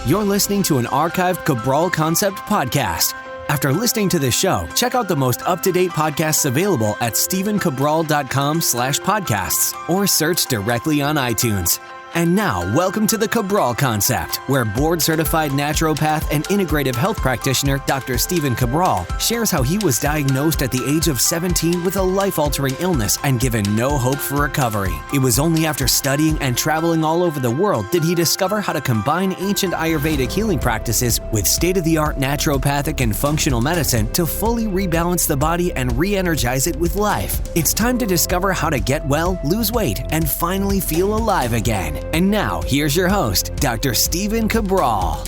You're listening to an archived Cabral Concept podcast. After listening to this show, check out the most up-to-date podcasts available at stephencabral.com/podcasts or search directly on iTunes. And now, welcome to the Cabral Concept, where board-certified naturopath and integrative health practitioner Dr. Stephen Cabral shares how he was diagnosed at the age of 17 with a life-altering illness and given no hope for recovery. It was only after studying and traveling all over the world did he discover how to combine ancient Ayurvedic healing practices with state-of-the-art naturopathic and functional medicine to fully rebalance the body and re-energize it with life. It's time to discover how to get well, lose weight, and finally feel alive again. And now, here's your host, Dr. Stephen Cabral.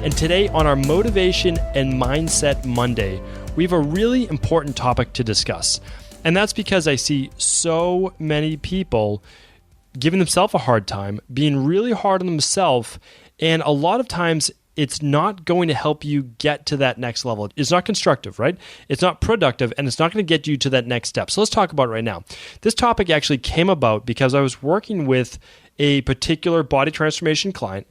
And today on our Motivation and Mindset Monday, we have a really important topic to discuss. And that's because I see so many people giving themselves a hard time, being really hard on themselves, and a lot of times it's not going to help you get to that next level. It's not constructive, right? It's not productive, and it's not going to get you to that next step. So let's talk about it right now. This topic actually came about because I was working with a particular body transformation client,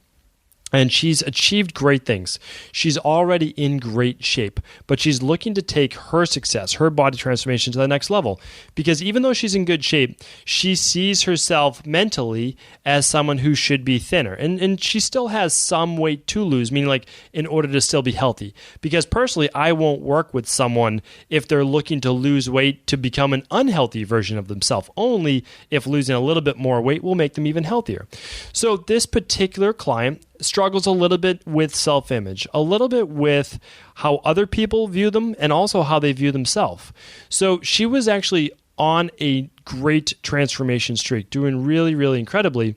and she's achieved great things. She's already in great shape, but she's looking to take her success, her body transformation to the next level. Because even though she's in good shape, she sees herself mentally as someone who should be thinner. And she still has some weight to lose, meaning like in order to still be healthy. Because personally, I won't work with someone if they're looking to lose weight to become an unhealthy version of themselves. Only if losing a little bit more weight will make them even healthier. So this particular client struggles a little bit with self-image, a little bit with how other people view them, and also how they view themselves. So she was actually on a great transformation streak, doing really, really incredibly.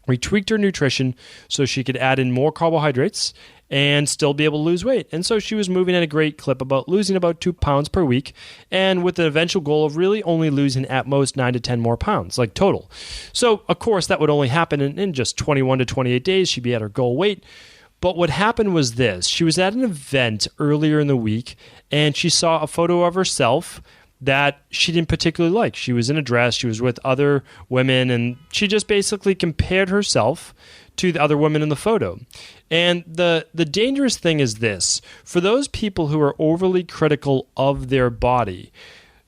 We tweaked her nutrition so she could add in more carbohydrates and still be able to lose weight. And so she was moving at a great clip, about losing about 2 pounds per week, and with the eventual goal of really only losing at most 9 to 10 more pounds, like total. So, of course, that would only happen in just 21 to 28 days. She'd be at her goal weight. But what happened was this. She was at an event earlier in the week, and she saw a photo of herself that she didn't particularly like. She was in a dress, she was with other women, and she just basically compared herself to the other women in the photo. And the dangerous thing is this. For those people who are overly critical of their body,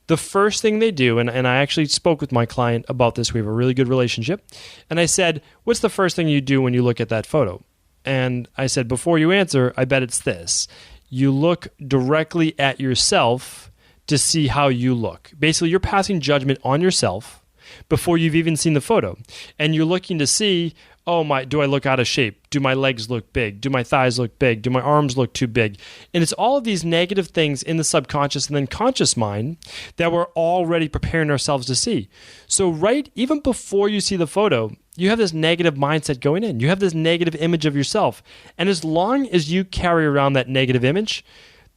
the first thing they do, and I actually spoke with my client about this, we have a really good relationship, and I said, what's the first thing you do when you look at that photo? And I said, before you answer, I bet it's this. You look directly at yourself to see how you look. Basically, you're passing judgment on yourself before you've even seen the photo. And you're looking to see, do I look out of shape? Do my legs look big? Do my thighs look big? Do my arms look too big? And it's all of these negative things in the subconscious and then conscious mind that we're already preparing ourselves to see. So even before you see the photo, you have this negative mindset going in. You have this negative image of yourself. And as long as you carry around that negative image,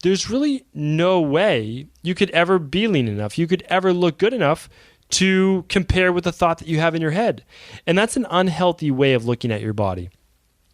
there's really no way you could ever be lean enough. You could ever look good enough to compare with the thought that you have in your head. And that's an unhealthy way of looking at your body.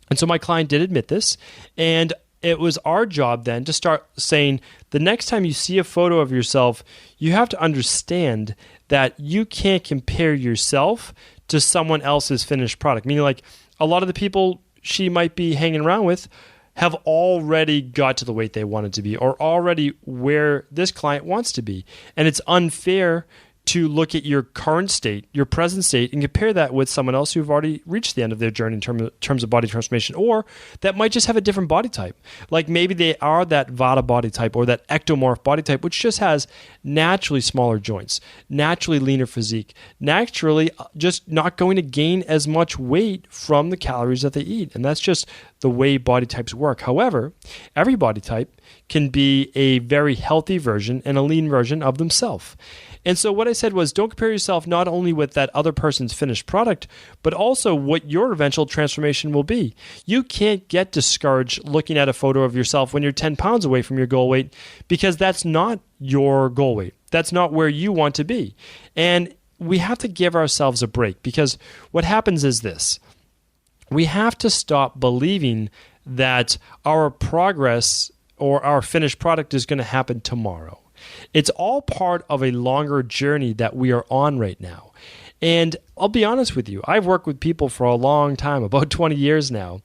And so my client did admit this. And it was our job then to start saying, the next time you see a photo of yourself, you have to understand that you can't compare yourself to someone else's finished product. Meaning, like, a lot of the people she might be hanging around with have already got to the weight they wanted to be, or already where this client wants to be. And it's unfair to look at your current state, your present state, and compare that with someone else who've already reached the end of their journey in terms of body transformation, or that might just have a different body type. Like maybe they are that Vata body type or that ectomorph body type, which just has naturally smaller joints, naturally leaner physique, naturally just not going to gain as much weight from the calories that they eat. And that's just the way body types work. However, every body type can be a very healthy version and a lean version of themselves. And so what I said was, don't compare yourself not only with that other person's finished product, but also what your eventual transformation will be. You can't get discouraged looking at a photo of yourself when you're 10 pounds away from your goal weight, because that's not your goal weight. That's not where you want to be. And we have to give ourselves a break, because what happens is this. We have to stop believing that our progress or our finished product is going to happen tomorrow. It's all part of a longer journey that we are on right now. And I'll be honest with you, I've worked with people for a long time, about 20 years now.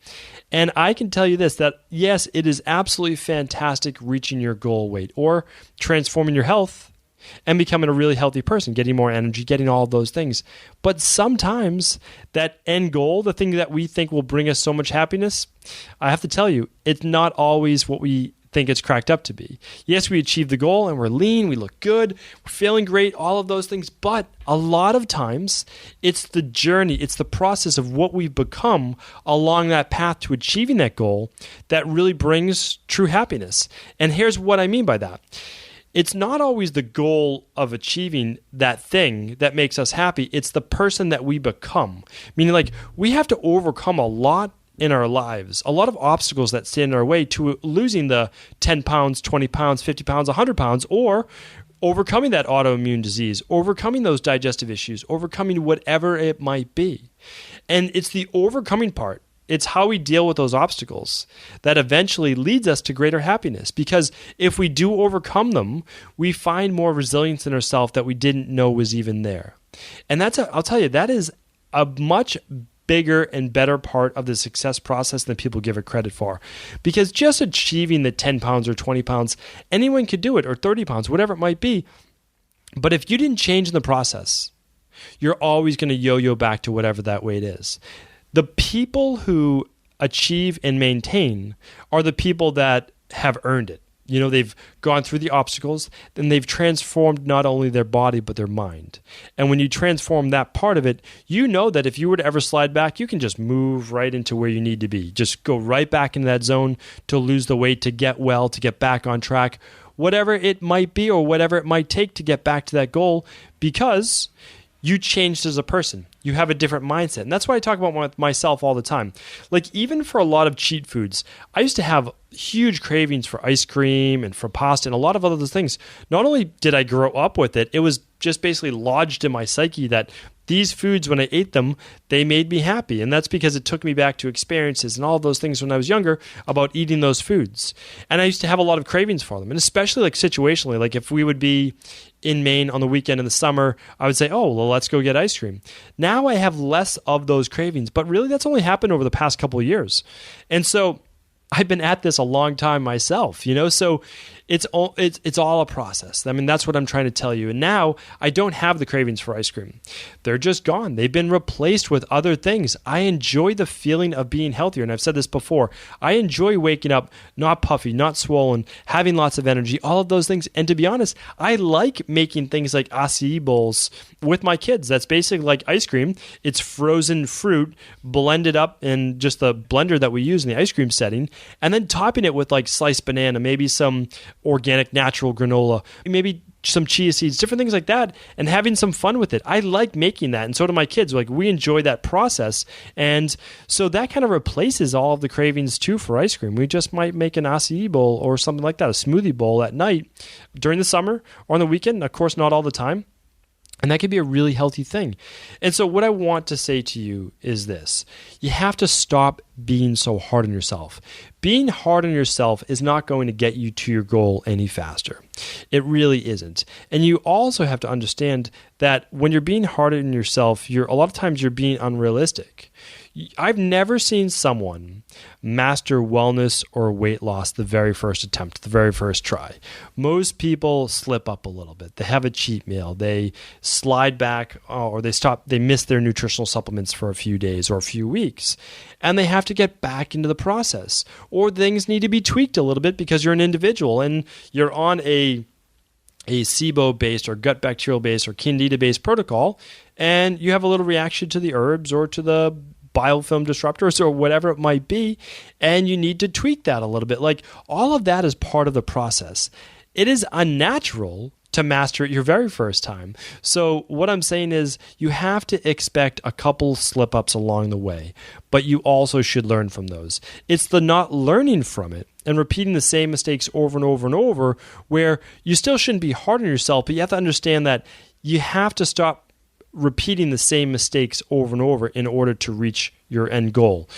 And I can tell you this, that yes, it is absolutely fantastic reaching your goal weight or transforming your health and becoming a really healthy person, getting more energy, getting all of those things. But sometimes that end goal, the thing that we think will bring us so much happiness, I have to tell you, it's not always what we think it's cracked up to be. Yes, we achieve the goal and we're lean, we look good, we're feeling great, all of those things. But a lot of times it's the journey, it's the process of what we've become along that path to achieving that goal that really brings true happiness. And here's what I mean by that. It's not always the goal of achieving that thing that makes us happy. It's the person that we become. Meaning, like, we have to overcome a lot in our lives, a lot of obstacles that stand in our way to losing the 10 pounds, 20 pounds, 50 pounds, 100 pounds, or overcoming that autoimmune disease, overcoming those digestive issues, overcoming whatever it might be. And it's the overcoming part. It's how we deal with those obstacles that eventually leads us to greater happiness. Because if we do overcome them, we find more resilience in ourselves that we didn't know was even there. And I'll tell you, that is a much bigger and better part of the success process than people give it credit for. Because just achieving the 10 pounds or 20 pounds, anyone could do it, or 30 pounds, whatever it might be. But if you didn't change in the process, you're always going to yo-yo back to whatever that weight is. The people who achieve and maintain are the people that have earned it. You know, they've gone through the obstacles, then they've transformed not only their body, but their mind. And when you transform that part of it, you know that if you were to ever slide back, you can just move right into where you need to be. Just go right back into that zone to lose the weight, to get well, to get back on track, whatever it might be or whatever it might take to get back to that goal, because you changed as a person. You have a different mindset. And that's why I talk about myself all the time. Like, even for a lot of cheat foods, I used to have huge cravings for ice cream and for pasta and a lot of other things. Not only did I grow up with it, it was just basically lodged in my psyche that these foods, when I ate them, they made me happy. And that's because it took me back to experiences and all of those things when I was younger about eating those foods. And I used to have a lot of cravings for them. And especially like situationally, like if we would be in Maine on the weekend in the summer, I would say, oh, well, let's go get ice cream. Now I have less of those cravings, but really that's only happened over the past couple of years. And so I've been at this a long time myself, you know, so it's all a process. I mean, that's what I'm trying to tell you. And now I don't have the cravings for ice cream. They're just gone. They've been replaced with other things. I enjoy the feeling of being healthier. And I've said this before. I enjoy waking up not puffy, not swollen, having lots of energy, all of those things. And to be honest, I like making things like acai bowls with my kids. That's basically like ice cream. It's frozen fruit blended up in just the blender that we use in the ice cream setting, and then topping it with like sliced banana, maybe some organic natural granola, maybe some chia seeds, different things like that, and having some fun with it. I like making that, and so do my kids. Like, we enjoy that process, and so that kind of replaces all of the cravings too for ice cream. We just might make an acai bowl or something like that, a smoothie bowl at night during the summer or on the weekend. Of course, not all the time. And that could be a really healthy thing. And so what I want to say to you is this. You have to stop being so hard on yourself. Being hard on yourself is not going to get you to your goal any faster. It really isn't. And you also have to understand that when you're being hard on yourself, a lot of times you're being unrealistic. I've never seen someone master wellness or weight loss the very first attempt, the very first try. Most people slip up a little bit. They have a cheat meal. They slide back, or they miss their nutritional supplements for a few days or a few weeks. And they have to get back into the process. Or things need to be tweaked a little bit because you're an individual and you're on a SIBO-based or gut bacterial-based or candida-based protocol, and you have a little reaction to the herbs or to the biofilm disruptors or whatever it might be, and you need to tweak that a little bit. Like, all of that is part of the process. It is unnatural to master it your very first time. So what I'm saying is you have to expect a couple slip-ups along the way, but you also should learn from those. It's the not learning from it and repeating the same mistakes over and over and over where you still shouldn't be hard on yourself, but you have to understand that you have to stop repeating the same mistakes over and over in order to reach your end goal.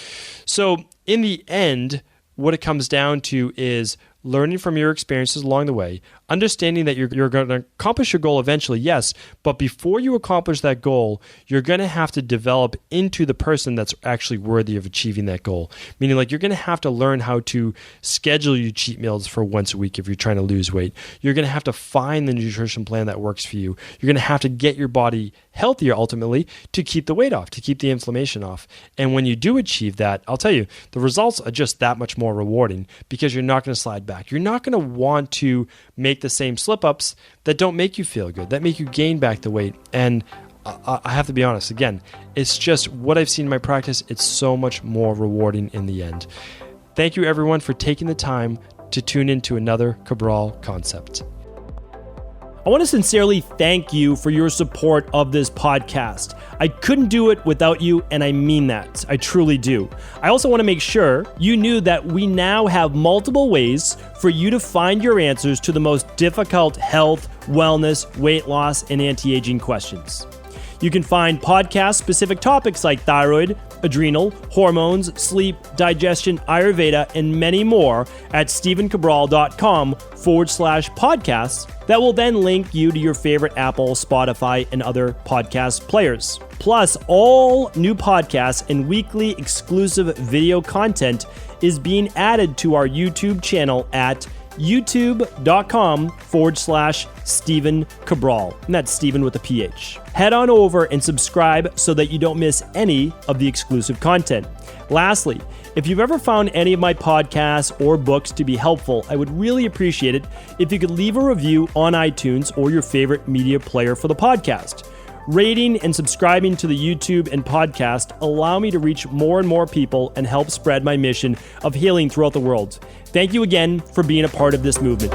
So in the end, what it comes down to is learning from your experiences along the way, understanding that you're going to accomplish your goal eventually, yes, but before you accomplish that goal, you're going to have to develop into the person that's actually worthy of achieving that goal. Meaning, like, you're going to have to learn how to schedule your cheat meals for once a week if you're trying to lose weight. You're going to have to find the nutrition plan that works for you. You're going to have to get your body healthier ultimately to keep the weight off, to keep the inflammation off. And when you do achieve that, I'll tell you, the results are just that much more rewarding because you're not going to slide back. You're not going to want to make the same slip-ups that don't make you feel good, that make you gain back the weight. And I have to be honest, again, it's just what I've seen in my practice. It's so much more rewarding in the end. Thank you, everyone, for taking the time to tune into another Cabral Concept. I want to sincerely thank you for your support of this podcast. I couldn't do it without you, and I mean that. I truly do. I also want to make sure you knew that we now have multiple ways for you to find your answers to the most difficult health, wellness, weight loss, and anti-aging questions. You can find podcast-specific topics like thyroid, adrenal, hormones, sleep, digestion, Ayurveda, and many more at stevencabral.com/podcasts that will then link you to your favorite Apple, Spotify, and other podcast players. Plus, all new podcasts and weekly exclusive video content is being added to our YouTube channel at youtube.com/Stephen Cabral. And that's Stephen with a PH. Head on over and subscribe so that you don't miss any of the exclusive content. Lastly, if you've ever found any of my podcasts or books to be helpful, I would really appreciate it if you could leave a review on iTunes or your favorite media player for the podcast. Rating and subscribing to the YouTube and podcast allow me to reach more and more people and help spread my mission of healing throughout the world. Thank you again for being a part of this movement.